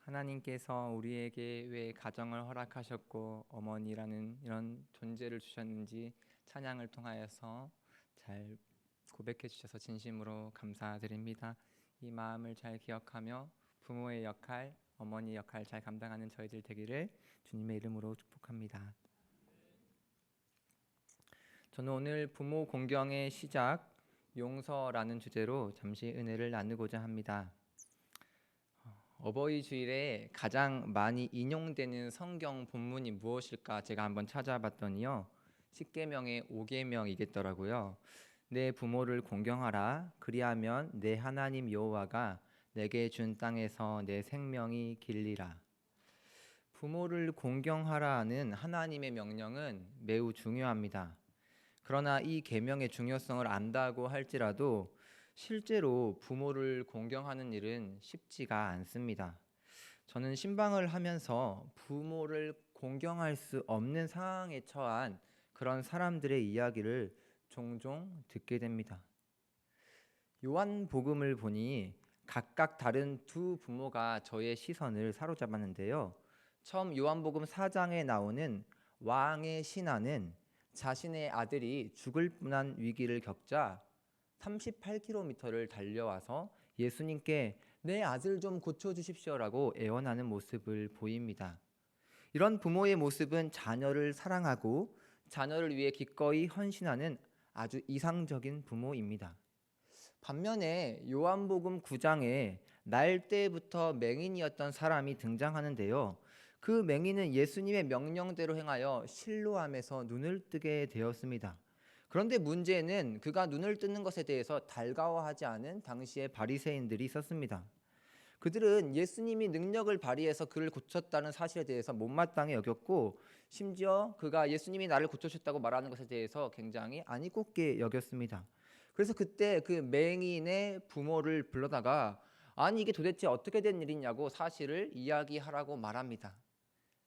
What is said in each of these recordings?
하나님께서 우리에게 왜 가정을 허락하셨고 어머니라는 이런 존재를 주셨는지 찬양을 통하여서 잘 고백해 주셔서 진심으로 감사드립니다. 이 마음을 잘 기억하며 부모의 역할, 어머니 역할 잘 감당하는 저희들 되기를 주님의 이름으로 축복합니다. 저는 오늘 부모 공경의 시작, 용서라는 주제로 잠시 은혜를 나누고자 합니다. 어버이 주일에 가장 많이 인용되는 성경 본문이 무엇일까 제가 한번 찾아봤더니요, 십계명의 5계명이겠더라고요. 내 부모를 공경하라. 그리하면 내 하나님 여호와가 내게 준 땅에서 내 생명이 길리라. 부모를 공경하라는 하나님의 명령은 매우 중요합니다. 그러나 이 계명의 중요성을 안다고 할지라도 실제로 부모를 공경하는 일은 쉽지가 않습니다. 저는 신방을 하면서 부모를 공경할 수 없는 상황에 처한 그런 사람들의 이야기를 종종 듣게 됩니다. 요한복음을 보니 각각 다른 두 부모가 저의 시선을 사로잡았는데요. 처음 요한복음 4장에 나오는 왕의 신하는 자신의 아들이 죽을 뻔한 위기를 겪자 38km를 달려와서 예수님께 내 아들 좀 고쳐주십시오라고 애원하는 모습을 보입니다. 이런 부모의 모습은 자녀를 사랑하고 자녀를 위해 기꺼이 헌신하는 아주 이상적인 부모입니다. 반면에 요한복음 9장에 날 때부터 맹인이었던 사람이 등장하는데요. 그 맹인은 예수님의 명령대로 행하여 실로암에서 눈을 뜨게 되었습니다. 그런데 문제는 그가 눈을 뜨는 것에 대해서 달가워하지 않은 당시의 바리새인들이 있었습니다. 그들은 예수님이 능력을 발휘해서 그를 고쳤다는 사실에 대해서 못마땅히 여겼고, 심지어 그가 예수님이 나를 고쳐주셨다고 말하는 것에 대해서 굉장히 안이꼽게 여겼습니다. 그래서 그때 그 맹인의 부모를 불러다가 아니 이게 도대체 어떻게 된 일이냐고 사실을 이야기하라고 말합니다.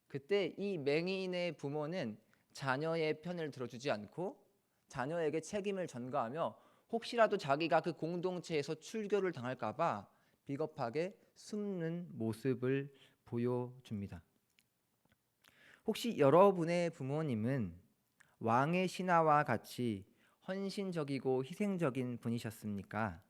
그때 이 맹인의 부모는 자녀의 편을 들어주지 않고 자녀에게 책임을 전가하며 혹시라도 자기가 그 공동체에서 출교를 당할까 봐 비겁하게 숨는 모습을 보여줍니다. 혹시 여러분의 부모님은 왕의 신하와 같이 헌신적이고 희생적인 분이셨습니까?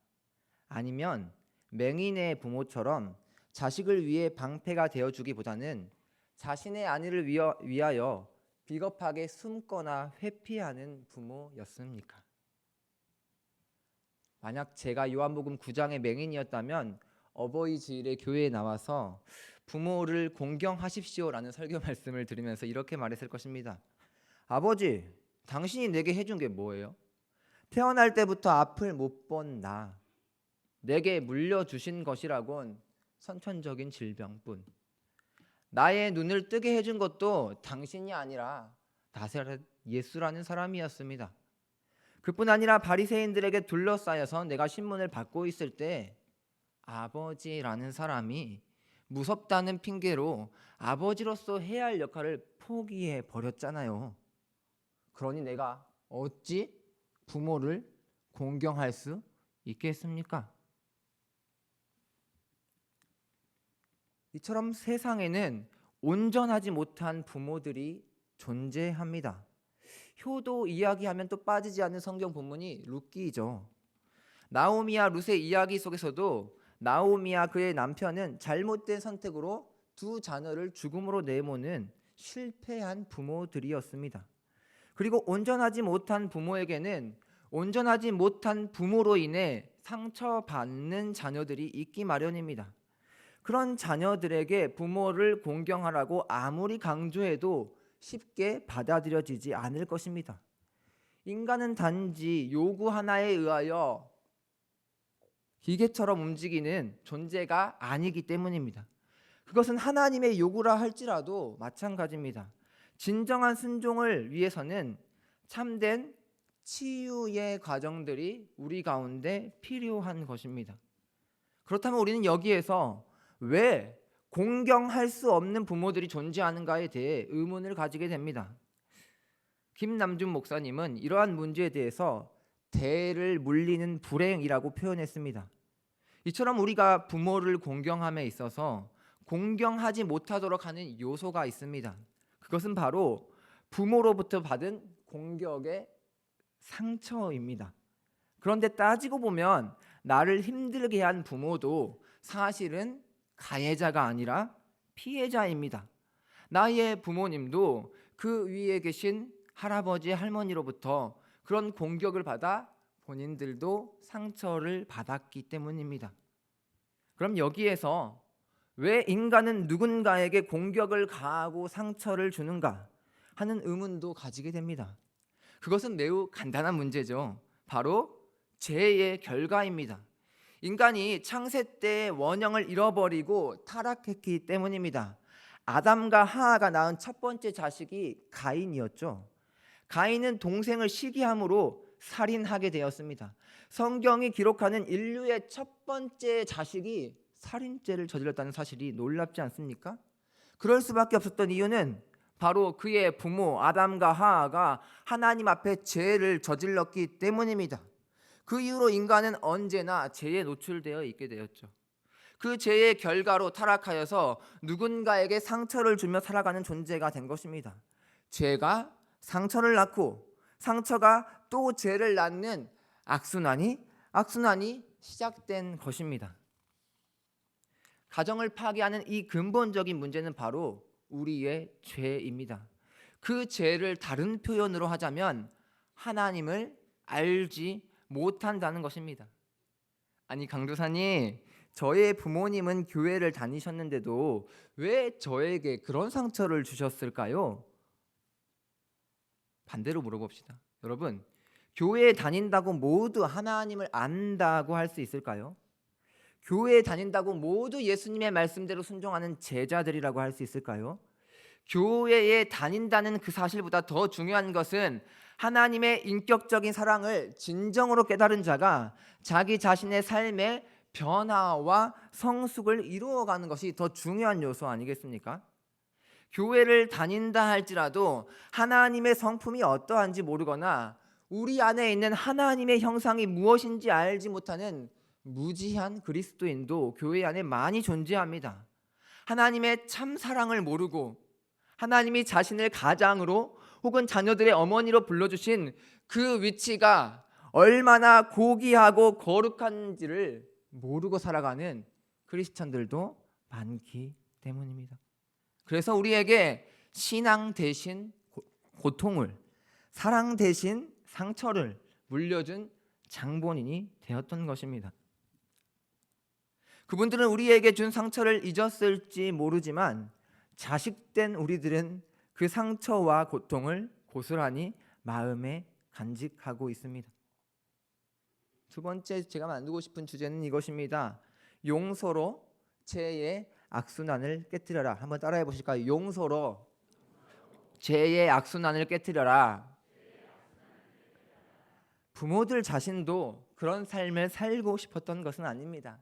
아니면 맹인의 부모처럼 자식을 위해 방패가 되어주기보다는 자신의 안위를 위하여 비겁하게 숨거나 회피하는 부모였습니까? 만약 제가 요한복음 9장의 맹인이었다면 어버이 주일에 교회에 나와서 부모를 공경하십시오라는 설교 말씀을 들으면서 이렇게 말했을 것입니다. 아버지, 당신이 내게 해준 게 뭐예요? 태어날 때부터 앞을 못 본 나, 내게 물려주신 것이라곤 선천적인 질병뿐. 나의 눈을 뜨게 해준 것도 당신이 아니라 나사렛 예수라는 사람이었습니다. 그뿐 아니라 바리새인들에게 둘러싸여서 내가 신문을 받고 있을 때 아버지라는 사람이 무섭다는 핑계로 아버지로서 해야 할 역할을 포기해 버렸잖아요. 그러니 내가 어찌 부모를 공경할 수 있겠습니까? 이처럼 세상에는 온전하지 못한 부모들이 존재합니다. 효도 이야기하면 또 빠지지 않는 성경 본문이 룻기죠. 나오미와 룻의 이야기 속에서도 나오미와 그의 남편은 잘못된 선택으로 두 자녀를 죽음으로 내모는 실패한 부모들이었습니다. 그리고 온전하지 못한 부모에게는 온전하지 못한 부모로 인해 상처받는 자녀들이 있기 마련입니다. 그런 자녀들에게 부모를 공경하라고 아무리 강조해도 쉽게 받아들여지지 않을 것입니다. 인간은 단지 요구 하나에 의하여 기계처럼 움직이는 존재가 아니기 때문입니다. 그것은 하나님의 요구라 할지라도 마찬가지입니다. 진정한 순종을 위해서는 참된 치유의 과정들이 우리 가운데 필요한 것입니다. 그렇다면 우리는 여기에서 왜 공경할 수 없는 부모들이 존재하는가에 대해 의문을 가지게 됩니다. 김남준 목사님은 이러한 문제에 대해서 대를 물리는 불행이라고 표현했습니다. 이처럼 우리가 부모를 공경함에 있어서 공경하지 못하도록 하는 요소가 있습니다. 그것은 바로 부모로부터 받은 공격의 상처입니다. 그런데 따지고 보면 나를 힘들게 한 부모도 사실은 가해자가 아니라 피해자입니다. 나의 부모님도 그 위에 계신 할아버지 할머니로부터 그런 공격을 받아 본인들도 상처를 받았기 때문입니다. 그럼 여기에서 왜 인간은 누군가에게 공격을 가하고 상처를 주는가 하는 의문도 가지게 됩니다. 그것은 매우 간단한 문제죠. 바로 죄의 결과입니다. 인간이 창세 때 원형을 잃어버리고 타락했기 때문입니다. 아담과 하하가 낳은 첫 번째 자식이 가인이었죠. 가인은 동생을 시기함으로 살인하게 되었습니다. 성경이 기록하는 인류의 첫 번째 자식이 살인죄를 저질렀다는 사실이 놀랍지 않습니까? 그럴 수밖에 없었던 이유는 바로 그의 부모 아담과 하하가 하나님 앞에 죄를 저질렀기 때문입니다. 그 이후로 인간은 언제나 죄에 노출되어 있게 되었죠. 그 죄의 결과로 타락하여서 누군가에게 상처를 주며 살아가는 존재가 된 것입니다. 죄가 상처를 낳고 상처가 또 죄를 낳는 악순환이 시작된 것입니다. 가정을 파괴하는 이 근본적인 문제는 바로 우리의 죄입니다. 그 죄를 다른 표현으로 하자면 하나님을 알지 못한다는 것입니다. 아니 강도사님, 저의 부모님은 교회를 다니셨는데도 왜 저에게 그런 상처를 주셨을까요? 반대로 물어봅시다. 여러분, 교회에 다닌다고 모두 하나님을 안다고 할 수 있을까요? 교회에 다닌다고 모두 예수님의 말씀대로 순종하는 제자들이라고 할 수 있을까요? 교회에 다닌다는 그 사실보다 더 중요한 것은 하나님의 인격적인 사랑을 진정으로 깨달은 자가 자기 자신의 삶의 변화와 성숙을 이루어가는 것이 더 중요한 요소 아니겠습니까? 교회를 다닌다 할지라도 하나님의 성품이 어떠한지 모르거나 우리 안에 있는 하나님의 형상이 무엇인지 알지 못하는 무지한 그리스도인도 교회 안에 많이 존재합니다. 하나님의 참 사랑을 모르고 하나님이 자신을 가장으로 혹은 자녀들의 어머니로 불러주신 그 위치가 얼마나 고귀하고 거룩한지를 모르고 살아가는 크리스천들도 많기 때문입니다. 그래서 우리에게 신앙 대신 고통을, 사랑 대신 상처를 물려준 장본인이 되었던 것입니다. 그분들은 우리에게 준 상처를 잊었을지 모르지만 자식된 우리들은 그 상처와 고통을 고스란히 마음에 간직하고 있습니다. 두 번째 제가 만들고 싶은 주제는 이것입니다. 용서로 죄의 악순환을 깨뜨려라. 한번 따라해 보실까요? 용서로 죄의 악순환을 깨뜨려라. 부모들 자신도 그런 삶을 살고 싶었던 것은 아닙니다.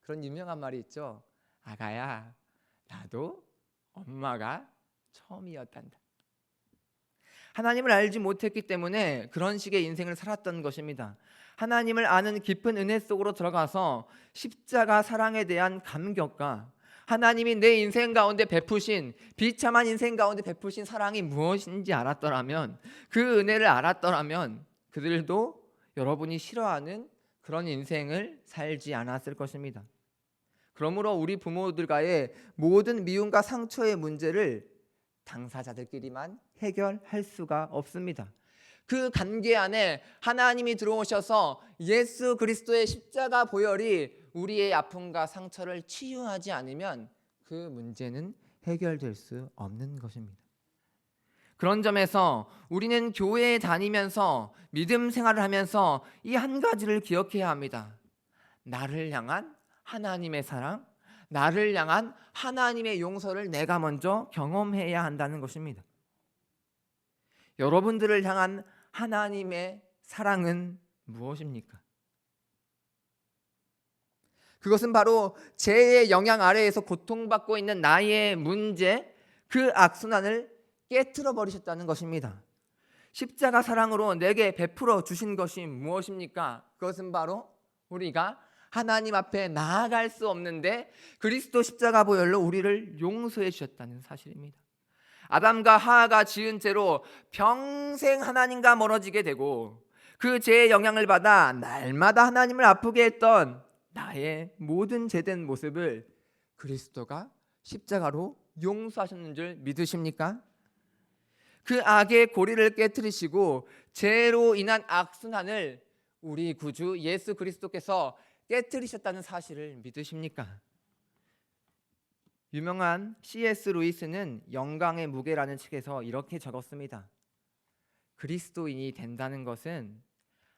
그런 유명한 말이 있죠. 아가야, 나도 엄마가 처음이었단다. 하나님을 알지 못했기 때문에 그런 식의 인생을 살았던 것입니다. 하나님을 아는 깊은 은혜 속으로 들어가서 십자가 사랑에 대한 감격과 하나님이 내 인생 가운데 베푸신, 비참한 인생 가운데 베푸신 사랑이 무엇인지 알았더라면, 그 은혜를 알았더라면 그들도 여러분이 싫어하는 그런 인생을 살지 않았을 것입니다. 그러므로 우리 부모들과의 모든 미움과 상처의 문제를 당사자들끼리만 해결할 수가 없습니다. 그 관계 안에 하나님이 들어오셔서 예수 그리스도의 십자가 보혈이 우리의 아픔과 상처를 치유하지 않으면 그 문제는 해결될 수 없는 것입니다. 그런 점에서 우리는 교회에 다니면서 믿음 생활을 하면서 이 한 가지를 기억해야 합니다. 나를 향한 하나님의 사랑, 나를 향한 하나님의 용서를 내가 먼저 경험해야 한다는 것입니다. 여러분들을 향한 하나님의 사랑은 무엇입니까? 그것은 바로 죄의 영향 아래에서 고통받고 있는 나의 문제, 그 악순환을 깨트려 버리셨다는 것입니다. 십자가 사랑으로 내게 베풀어 주신 것이 무엇입니까? 그것은 바로 우리가 하나님 앞에 나아갈 수 없는데 그리스도 십자가 보혈로 우리를 용서해 주셨다는 사실입니다. 아담과 하하가 지은 죄로 평생 하나님과 멀어지게 되고 그 죄의 영향을 받아 날마다 하나님을 아프게 했던 나의 모든 죄된 모습을 그리스도가 십자가로 용서하셨는 줄 믿으십니까? 그 악의 고리를 깨뜨리시고 죄로 인한 악순환을 우리 구주 예수 그리스도께서 깨뜨리셨다는 사실을 믿으십니까? 유명한 C.S. 루이스는 영광의 무게라는 책에서 이렇게 적었습니다. 그리스도인이 된다는 것은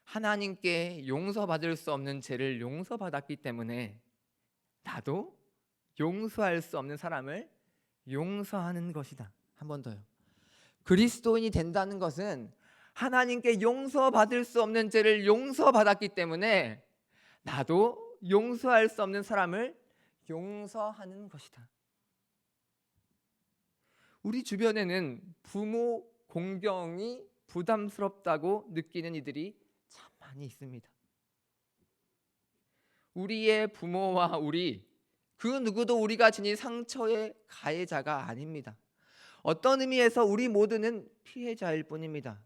하나님께 용서받을 수 없는 죄를 용서받았기 때문에 나도 용서할 수 없는 사람을 용서하는 것이다. 한 번 더요. 그리스도인이 된다는 것은 하나님께 용서받을 수 없는 죄를 용서받았기 때문에 나도 용서할 수 없는 사람을 용서하는 것이다. 우리 주변에는 부모 공경이 부담스럽다고 느끼는 이들이 참 많이 있습니다. 우리의 부모와 우리, 그 누구도 우리가 지닌 상처의 가해자가 아닙니다. 어떤 의미에서 우리 모두는 피해자일 뿐입니다.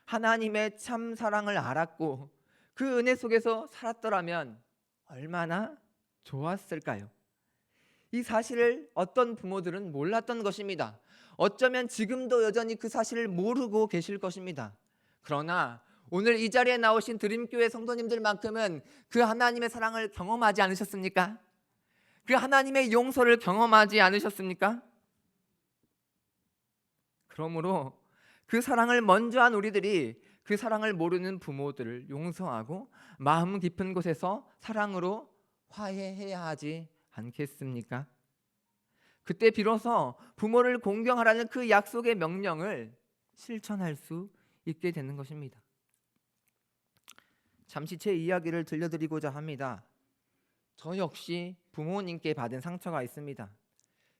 하나님의 참 사랑을 알았고 그 은혜 속에서 살았더라면 얼마나 좋았을까요? 이 사실을 어떤 부모들은 몰랐던 것입니다. 어쩌면 지금도 여전히 그 사실을 모르고 계실 것입니다. 그러나 오늘 이 자리에 나오신 드림교회 성도님들만큼은 그 하나님의 사랑을 경험하지 않으셨습니까? 그 하나님의 용서를 경험하지 않으셨습니까? 그러므로 그 사랑을 먼저 한 우리들이 그 사랑을 모르는 부모들을 용서하고 마음 깊은 곳에서 사랑으로 화해해야 하지 않겠습니까? 그때 비로소 부모를 공경하라는 그 약속의 명령을 실천할 수 있게 되는 것입니다. 잠시 제 이야기를 들려드리고자 합니다. 저 역시 부모님께 받은 상처가 있습니다.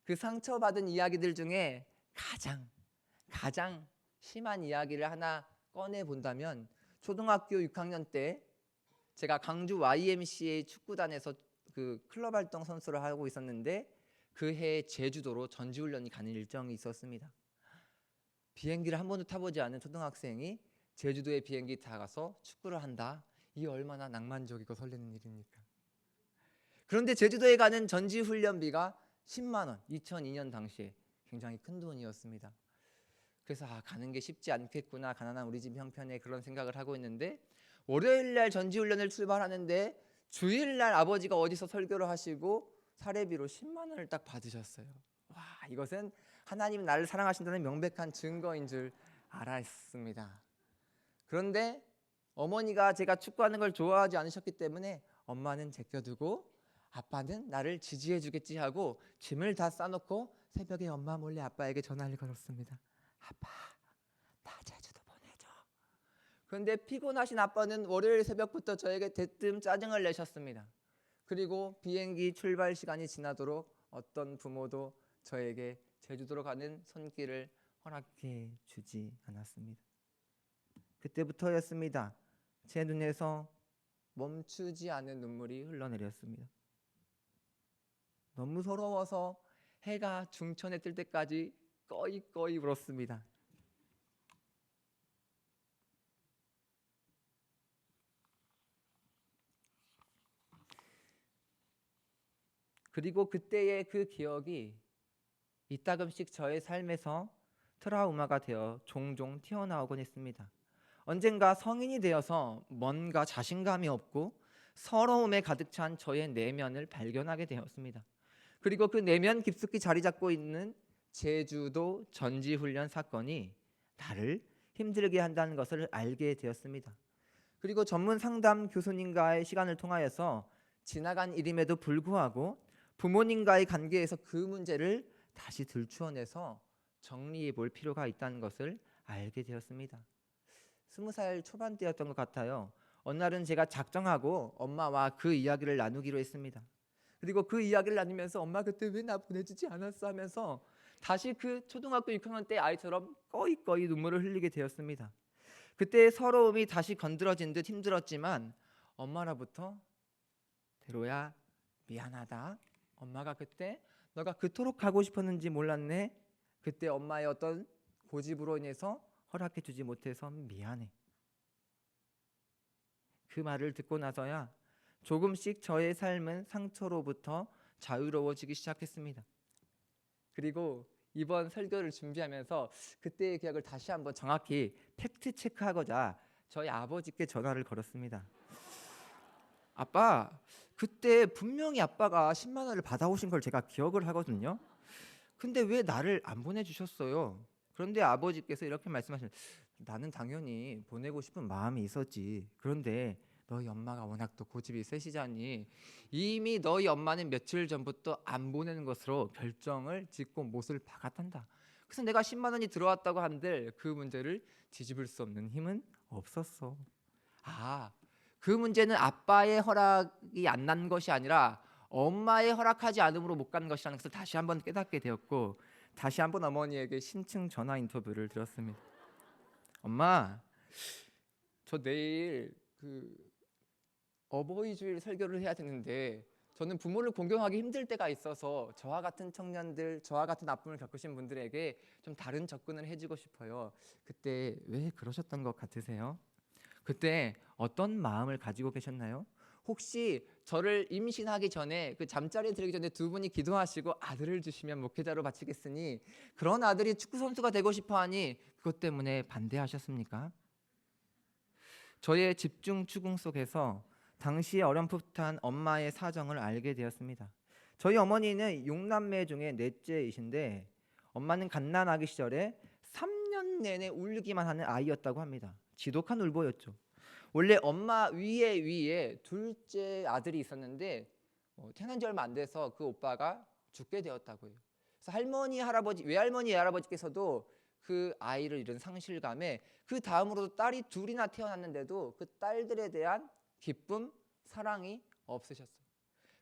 그 상처받은 이야기들 중에 가장 심한 이야기를 하나 꺼내 본다면 초등학교 6학년 때 제가 강주 YMCA 축구단에서 그 클럽 활동 선수를 하고 있었는데 그 해 제주도로 전지훈련이 가는 일정이 있었습니다. 비행기를 한 번도 타보지 않은 초등학생이 제주도에 비행기 타가서 축구를 한다. 이 얼마나 낭만적이고 설레는 일입니까? 그런데 제주도에 가는 전지훈련비가 10만 원, 2002년 당시에 굉장히 큰 돈이었습니다. 그래서 가는 게 쉽지 않겠구나, 가난한 우리 집 형편에, 그런 생각을 하고 있는데 월요일 날 전지훈련을 출발하는데 주일 날 아버지가 어디서 설교를 하시고 사례비로 10만 원을 딱 받으셨어요. 와, 이것은 하나님 나를 사랑하신다는 명백한 증거인 줄 알았습니다. 그런데 어머니가 제가 축구하는 걸 좋아하지 않으셨기 때문에 엄마는 제껴두고 아빠는 나를 지지해 주겠지 하고 짐을 다 싸놓고 새벽에 엄마 몰래 아빠에게 전화를 걸었습니다. 아빠, 나 제주도 보내줘. 그런데 피곤하신 아빠는 월요일 새벽부터 저에게 대뜸 짜증을 내셨습니다. 그리고 비행기 출발 시간이 지나도록 어떤 부모도 저에게 제주도로 가는 손길을 허락해 주지 않았습니다. 그때부터였습니다. 제 눈에서 멈추지 않은 눈물이 흘러내렸습니다. 너무 서러워서 해가 중천에 뜰 때까지 꺼이꺼이 울었습니다. 그리고 그때의 그 기억이 이따금씩 저의 삶에서 트라우마가 되어 종종 튀어나오곤 했습니다. 언젠가 성인이 되어서 뭔가 자신감이 없고 서러움에 가득 찬 저의 내면을 발견하게 되었습니다. 그리고 그 내면 깊숙이 자리 잡고 있는 제주도 전지훈련 사건이 나를 힘들게 한다는 것을 알게 되었습니다. 그리고 전문 상담 교수님과의 시간을 통하여서 지나간 일임에도 불구하고 부모님과의 관계에서 그 문제를 다시 들추어내서 정리해 볼 필요가 있다는 것을 알게 되었습니다. 20살 초반대였던 것 같아요. 어느 날은 제가 작정하고 엄마와 그 이야기를 나누기로 했습니다. 그리고 그 이야기를 나누면서 엄마 그때 왜 나 보내주지 않았어 하면서 다시 그 초등학교 6학년 때 아이처럼 꺼이꺼이 눈물을 흘리게 되었습니다. 그때의 서러움이 다시 건드려진 듯 힘들었지만 엄마로부터 베로야, 미안하다. 엄마가 그때 너가 그토록 하고 싶었는지 몰랐네. 그때 엄마의 어떤 고집으로 인해서 허락해 주지 못해서 미안해. 그 말을 듣고 나서야 조금씩 저의 삶은 상처로부터 자유로워지기 시작했습니다. 그리고 이번 설교를 준비하면서 그때의 기억을 다시 한번 정확히 팩트 체크하고자 저희 아버지께 전화를 걸었습니다. 아빠, 그때 분명히 아빠가 10만 원을 받아오신 걸 제가 기억을 하거든요. 근데 왜 나를 안 보내주셨어요? 그런데 아버지께서 이렇게 말씀하시는, 나는 당연히 보내고 싶은 마음이 있었지. 그런데 너희 엄마가 워낙 또 고집이 세시자니 이미 너희 엄마는 며칠 전부터 안 보내는 것으로 결정을 짓고 못을 박았단다. 그래서 내가 10만 원이 들어왔다고 한들 그 문제를 뒤집을 수 없는 힘은 없었어. 아, 그 문제는 아빠의 허락이 안 난 것이 아니라 엄마의 허락하지 않음으로 못 간 것이라는 것을 다시 한번 깨닫게 되었고, 다시 한번 어머니에게 심층 전화 인터뷰를 드렸습니다. 엄마, 저 내일 어버이 주일 설교를 해야 되는데 저는 부모를 공경하기 힘들 때가 있어서 저와 같은 청년들, 저와 같은 아픔을 겪으신 분들에게 좀 다른 접근을 해주고 싶어요. 그때 왜 그러셨던 것 같으세요? 그때 어떤 마음을 가지고 계셨나요? 혹시 저를 임신하기 전에 그 잠자리에 들기 전에 두 분이 기도하시고 아들을 주시면 목회자로 바치겠으니 그런 아들이 축구 선수가 되고 싶어하니 그것 때문에 반대하셨습니까? 저의 집중 추궁 속에서 당시의 어렴풋한 엄마의 사정을 알게 되었습니다. 저희 어머니는 6남매 중에 넷째이신데 엄마는 갓난아기 시절에 3년 내내 울기만 하는 아이였다고 합니다. 지독한 울보였죠. 원래 엄마 위에 둘째 아들이 있었는데 태어난 지 얼마 안 돼서 그 오빠가 죽게 되었다고 해요. 그래서 할머니, 할아버지, 외할머니, 외할아버지께서도 그 아이를 잃은 상실감에 그 다음으로도 딸이 둘이나 태어났는데도 그 딸들에 대한 기쁨, 사랑이 없으셨어요.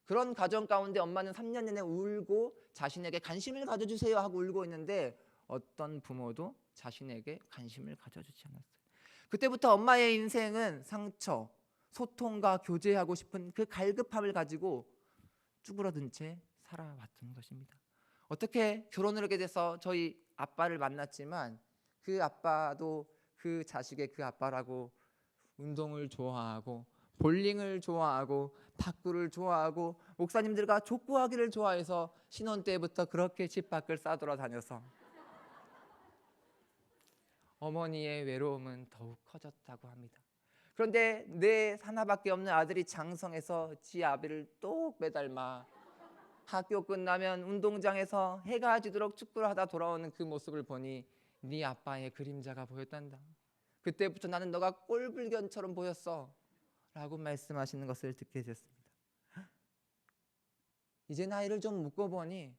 그런 가정 가운데 엄마는 3년 내내 울고 자신에게 관심을 가져주세요 하고 울고 있는데 어떤 부모도 자신에게 관심을 가져주지 않았어요. 그때부터 엄마의 인생은 상처, 소통과 교제하고 싶은 그 갈급함을 가지고 쭈그러든 채 살아왔던 것입니다. 어떻게 결혼을 하게 돼서 저희 아빠를 만났지만 그 아빠도 그 자식의 그 아빠라고 운동을 좋아하고 볼링을 좋아하고 탁구를 좋아하고 목사님들과 족구하기를 좋아해서 신혼 때부터 그렇게 집 밖을 싸돌아다녀서 어머니의 외로움은 더욱 커졌다고 합니다. 그런데 내 하나밖에 없는 아들이 장성해서 지 아비를 똑 매달마 학교 끝나면 운동장에서 해가 지도록 축구를 하다 돌아오는 그 모습을 보니 네 아빠의 그림자가 보였단다. 그때부터 나는 너가 꼴불견처럼 보였어 라고 말씀하시는 것을 듣게 됐습니다. 이제 나이를 좀 묶어보니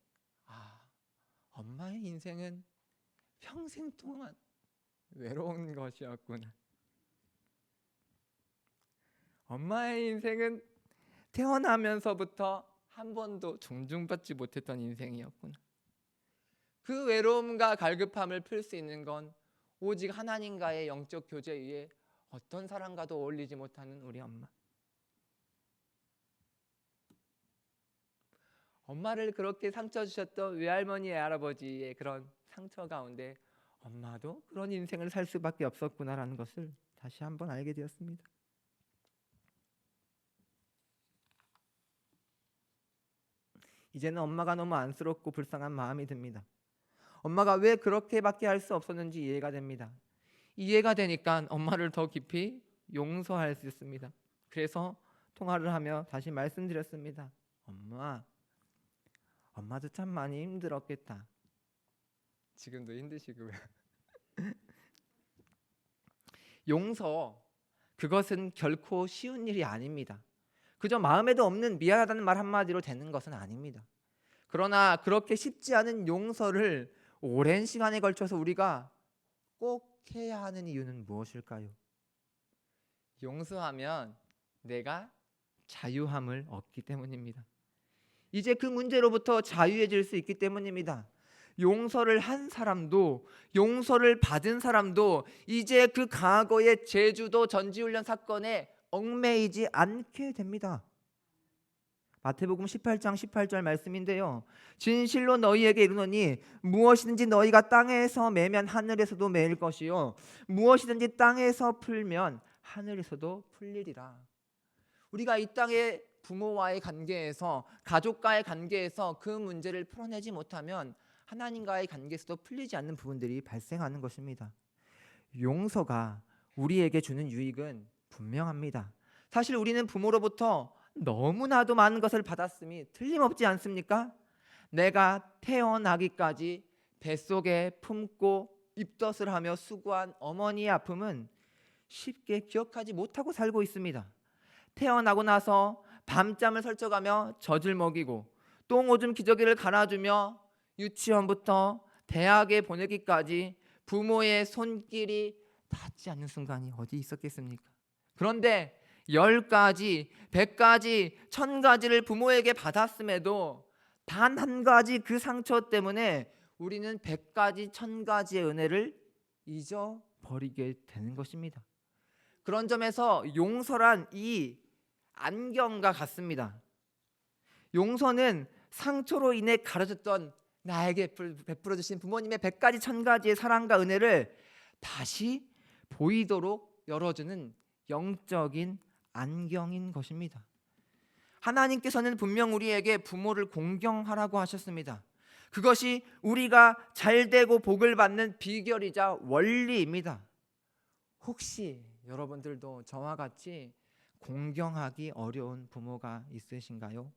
엄마의 인생은 평생 동안 외로운 것이었구나. 엄마의 인생은 태어나면서부터 한 번도 존중받지 못했던 인생이었구나. 그 외로움과 갈급함을 풀 수 있는 건 오직 하나님과의 영적 교제 위에 어떤 사람과도 어울리지 못하는 우리 엄마. 엄마를 그렇게 상처 주셨던 외할머니, 외할아버지의 그런 상처 가운데 엄마도 그런 인생을 살 수밖에 없었구나라는 것을 다시 한번 알게 되었습니다. 이제는 엄마가 너무 안쓰럽고 불쌍한 마음이 듭니다. 엄마가 왜 그렇게밖에 할 수 없었는지 이해가 됩니다. 이해가 되니까 엄마를 더 깊이 용서할 수 있습니다. 그래서 통화를 하며 다시 말씀드렸습니다. 엄마도 참 많이 힘들었겠다. 지금도 힘드시고요. 용서, 그것은 결코 쉬운 일이 아닙니다. 그저 마음에도 없는 미안하다는 말 한마디로 되는 것은 아닙니다. 그러나 그렇게 쉽지 않은 용서를 오랜 시간에 걸쳐서 우리가 꼭 해야 하는 이유는 무엇일까요? 용서하면 내가 자유함을 얻기 때문입니다. 이제 그 문제로부터 자유해질 수 있기 때문입니다. 용서를 한 사람도 용서를 받은 사람도 이제 그 과거의 제주도 전지훈련 사건에 얽매이지 않게 됩니다. 마태복음 18장 18절 말씀인데요. 진실로 너희에게 이르노니 무엇이든지 너희가 땅에서 매면 하늘에서도 매일 것이요 무엇이든지 땅에서 풀면 하늘에서도 풀리리라. 우리가 이 땅의 부모와의 관계에서 가족과의 관계에서 그 문제를 풀어내지 못하면 하나님과의 관계에서도 풀리지 않는 부분들이 발생하는 것입니다. 용서가 우리에게 주는 유익은 분명합니다. 사실 우리는 부모로부터 너무나도 많은 것을 받았음이 틀림없지 않습니까? 내가 태어나기까지 뱃속에 품고 입덧을 하며 수고한 어머니의 아픔은 쉽게 기억하지 못하고 살고 있습니다. 태어나고 나서 밤잠을 설쳐가며 젖을 먹이고 똥오줌 기저귀를 갈아주며 유치원부터 대학에 보내기까지 부모의 손길이 닿지 않는 순간이 어디 있었겠습니까? 그런데 10가지, 100가지, 1000가지를 부모에게 받았음에도 단 한 가지 그 상처 때문에 우리는 100가지, 1000가지의 은혜를 잊어버리게 되는 것입니다. 그런 점에서 용서란 이 안경과 같습니다. 용서는 상처로 인해 가려졌던 나에게 베풀어 주신 부모님의 100가지, 1000가지의 사랑과 은혜를 다시 보이도록 열어주는 영적인 안경인 것입니다. 하나님께서는 분명 우리에게 부모를 공경하라고 하셨습니다. 그것이 우리가 잘되고 복을 받는 비결이자 원리입니다. 혹시 여러분들도 저와 같이 공경하기 어려운 부모가 있으신가요?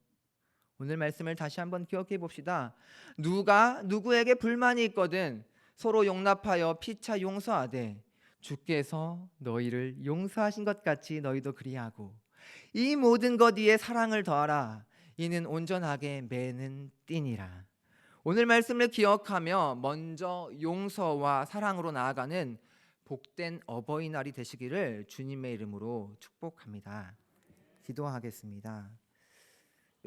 오늘 말씀을 다시 한번 기억해 봅시다. 누가 누구에게 불만이 있거든 서로 용납하여 피차 용서하되 주께서 너희를 용서하신 것 같이 너희도 그리하고 이 모든 것 위에 사랑을 더하라. 이는 온전하게 매는 띠니라. 오늘 말씀을 기억하며 먼저 용서와 사랑으로 나아가는 복된 어버이날이 되시기를 주님의 이름으로 축복합니다. 기도하겠습니다.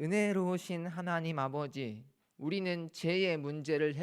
은혜로우신 하나님 아버지, 우리는 죄의 문제를